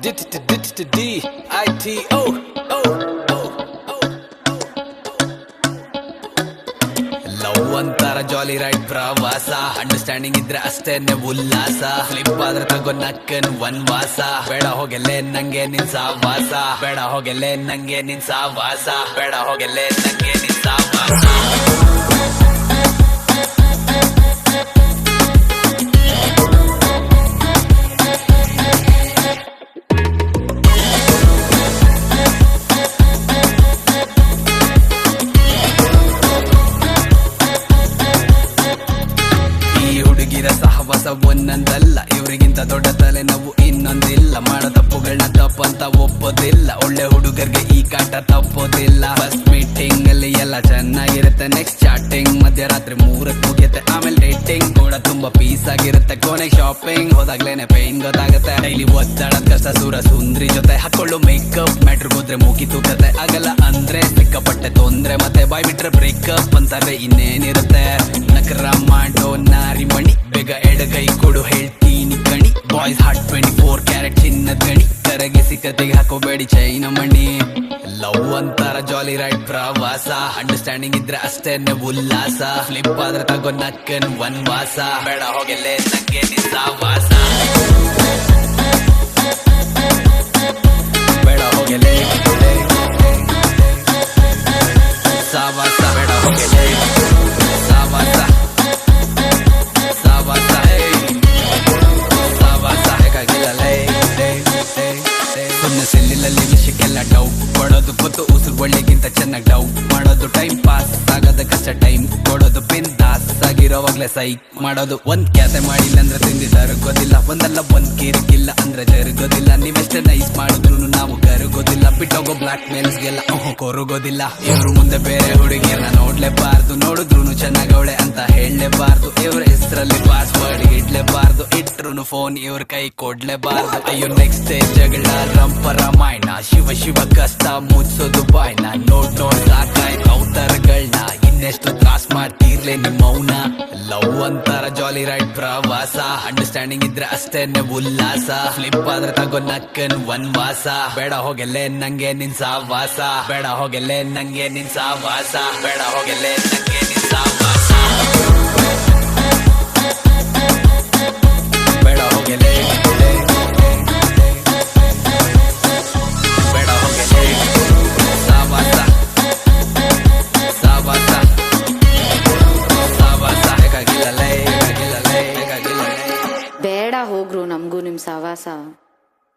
D-I-T-O. Love ಅಂತಾರ jolly ride ಪ್ರವಾಸ, understanding ಇದ್ರೆ ಅಷ್ಟೇನೆ ಉಲ್ಲಾಸ. ಫ್ಲಿಪ್ ಆದ್ರೆ ತಗೋ ನಕ್ಕನ್ ವನ್ವಾಸ, ಬೇಡ ಹೋಗಲೆ ನಂಗೆ ನಿನ್ ಸಾವಾಸ, ಬೇಡ ಹೋಗಲೆ ನಂಗೆ ನಿನ್ ಸಾವಾಸ, ಬೇಡ ಹೋಗಲೆ ನಂಗೆ ನಿನ್ ಸಾವಾಸ. ಸಹವಾಸ ಒಂದೊಂದಲ್ಲ, ಇವರಿಗಿಂತ ದೊಡ್ಡ ತಲೆ ನಾವು ಇನ್ನೊಂದಿಲ್ಲ. ಮಾಡೋ ತಪ್ಪುಗಳನ್ನ ತಪ್ಪಂತ ಒಪ್ಪೋದಿಲ್ಲ, ಒಳ್ಳೆ ಹುಡುಗರಿಗೆ ಈ ಕಾಟ ತಪ್ಪೋದಿಲ್ಲ. ಫಸ್ಟ್ ಮೀಟಿಂಗ್ ಅಲ್ಲಿ ಎಲ್ಲ ಚೆನ್ನಾಗಿರುತ್ತೆ, ನೆಕ್ಸ್ಟ್ ಚಾಟಿಂಗ್ ಮಧ್ಯರಾತ್ರಿ 3ಕ್ಕೆ ಮುಗಿಯುತ್ತೆ. ಆಮೇಲೆ ಡೇಟಿಂಗ್ ಕೂಡ ತುಂಬಾ ಪೀಸ್ ಆಗಿರುತ್ತೆ, ಕೊನೆಗೆ ಶಾಪಿಂಗ್ ಹೋದಾಗ್ಲೇನೆ ಪೈನ್ ಗೊತ್ತಾಗುತ್ತೆ. ಡೈಲಿ ಒದ್ದಾಡೋದ್ ಕಷ್ಟ ಸೂರ ಸುಂದ್ರಿ ಜೊತೆ, ಹಾಕೊಳ್ಳೋ ಮೇಕಪ್ ಮ್ಯಾಟ್ರ್ ಹೋದ್ರೆ ಮುಗಿತು ಕತೆ. ಆಗಲ್ಲ ಅಂದ್ರೆ ಸಿಕ್ಕಾಪಟ್ಟೆ ತೊಂದ್ರೆ, ಮತ್ತೆ ಬಾಯ್ ಬಿಟ್ರೆ ಬ್ರೇಕಪ್ ಅಂತಾರೆ ಇನ್ನೇನಿರುತ್ತೆ. ನಕರ ಮಾಡೋ ನಾರಿ ಮಣಿ, ಬೇಗ ಎಡಗೈ ಕೊಡು ಹೇಳ್ತೀನಿ ಕಣಿ. ಬಾಯ್ಸ್ ಹಾರ್ಟ್ 24 ಕ್ಯಾರೆಟ್ ಚಿನ್ನದ ಗಣಿ, ಕರಗಿಸಿ ಕತೆಗೆ ಹಾಕೋಬೇಡಿ ಚೈನ ಮಣಿ. ಲವ್ ಅಂತಾರ ಜಾಲಿ ರೈಡ್ ಪ್ರವಾಸ, ಅಂಡರ್ಸ್ಟ್ಯಾಂಡಿಂಗ್ ಇದ್ರೆ ಅಷ್ಟೇನೆ ಉಲ್ಲಾಸ. ಫ್ಲಿಪ್ ಆದ್ರೆ ತಗೋ ನಕ್ಕನ್ ವನ್ವಾಸ, ಬೇಡ ಹೋಗಲೆ ನಂಗೆ ನಿನ್ ಸಾವಾಸ, ಬೇಡ ಹೋಗಲೆ ಸಾವಾಸ, ಬೇಡ ಹೋಗಲೆ ಸಾವಾಸ. ಸುಮ್ಮನೆ ಸೆಲ್ಲಿನಲ್ಲಿ ವಿಷಯಕ್ಕೆಲ್ಲ ಡೌಟ್ ಕೊಡೋದು ಗೊತ್ತು, ಉಸಿರು ಒಳ್ಳೆಗಿಂತ ಚೆನ್ನಾಗಿ ಡೌಟ್ ಮಾಡೋದು. ಟೈಮ್ ಪಾಸ್ ಆಗೋದ ಕಷ್ಟ, ಟೈಮ್ ಕೊಡೋದು ಪಿನ್ ದಾಸ್ ಆಗಿರೋವಾಗ್ಲೇ ಸೈಕ್ ಮಾಡೋದು. ಒಂದ್ ಕ್ಯಾತೆ ಮಾಡಿಲ್ಲ ಅಂದ್ರೆ ತಿಂದಿ ಜರುಗೋದಿಲ್ಲ, ಒಂದಲ್ಲ ಒಂದ್ ಕಿರಿಕಿಲ್ಲ ಅಂದ್ರೆ ಜರುಗೋದಿಲ್ಲ. ನೀವೆಷ್ಟೇ ನೈಸ್ ಮಾಡಿದ್ರು ನಾವು ಕರಗೋದಿಲ್ಲ, ಬಿಟ್ಟೋಗೋ ಬ್ಲಾಕ್ ಮೇಲ್ಸ್ಗೆಲ್ಲ ಕೊರಗೋದಿಲ್ಲ. ಇವ್ರು ಮುಂದೆ ಬೇರೆ ಹುಡುಗಿಯರ್ನ ನೋಡ್ಲೇಬಾರ್ದು, ನೋಡಿದ್ರು ಚೆನ್ನಾಗವಳೆ ಅಂತ ಹೇಳಲೇಬಾರ್ದು. ಇವ್ರ ಹೆಸರಲ್ಲಿ ಪಾಸ್ವರ್ಡ್ ಇಡ್ಲೇಬಾರ್ದು, ಇಟ್ರು ಫೋನ್ ಇವ್ರ ಕೈ ಕೊಡ್ಲೇಬಾರ್ದು. ಅಯ್ಯೋ ನೆಕ್ಸ್ಟ್ ಸ್ಟೇಜ್ ಜಗಳ ರಂಪ ರಾಮಾಯಣ, ಶಿವ ಶಿವ ಕಷ್ಟ ಮುಚ್ಚೋದು ಬಾಯ್ನ. ನೋಡ್ ಸಾಕಾಯ್ತು ಅವತಾರಗಳನ್ನ, ಇನ್ನೆಷ್ಟು ತ್ರಾಸ್ ಮಾಡ್ತೀರ್ಲೆ ನಿಮ್ಮ ಮೌನ. ಲವ್ ಅಂತಾರ ಜಾಲಿ ರೈಡ್ ಪ್ರವಾಸ, ಅಂಡರ್ಸ್ಟ್ಯಾಂಡಿಂಗ್ ಇದ್ರೆ ಅಷ್ಟೇನೆ ಉಲ್ಲಾಸ. ಫ್ಲಿಪ್ ಆದ್ರೆ ತಗೋ ನಕ್ಕನ್ ವನ್ವಾಸ, ಬೇಡ ಹೋಗಲೆ ನಂಗೆ ನಿನ್ ಸಾವಾಸ, ಬೇಡ ಹೋಗಲೆ ನಂಗೆ ನಿನ್ ಸಾವಾಸ, ಬೇಡ ಹೋಗಲೆ ನಂಗೆ ನಿನ್ ಸಾವಾಸ, ಬೇಡ ಹೋಗಲೆ ಬೇಡ ಹೋಗಲೆ ಸಾವಾಸ, ಸಾವಾಸ ಸಾವಾಸ. ಹೇಗಾಗಿಲ್ಲಲೇ ಹೇಗಾಗಿಲ್ಲಲೇ ಹೇಗಾಗಿಲ್ಲಲೇ. ಬೇಡ ಹೋಗ್ರು ನಮಗೂ ನಿಮ್ಮ ಸಹವಾಸ.